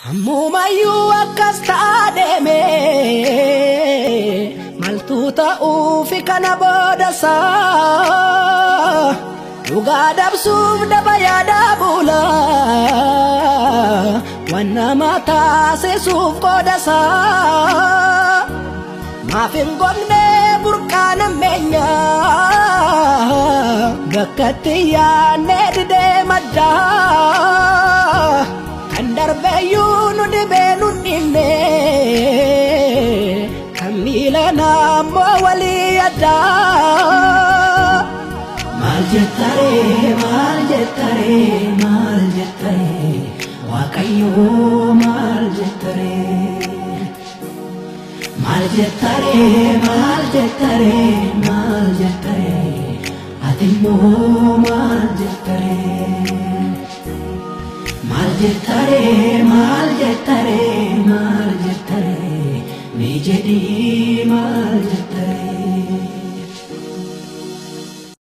Ammumayyuu akkas ta'aa deeme maltu ta'uufi kana boodasaa dhugaa dabsuuf daba yaada bula waan nama taasisuuf qoodasaa maaf hin gogne burqaan ammeenya bakkatti yaanne didee maddaa Darbayyuu nu dhibee nu dhimne kamila naammoo walii addaa maal jettare Waaqayyoo maal jettare atimmoo maal jettare Mal jettare, mi jedhi mal jettare.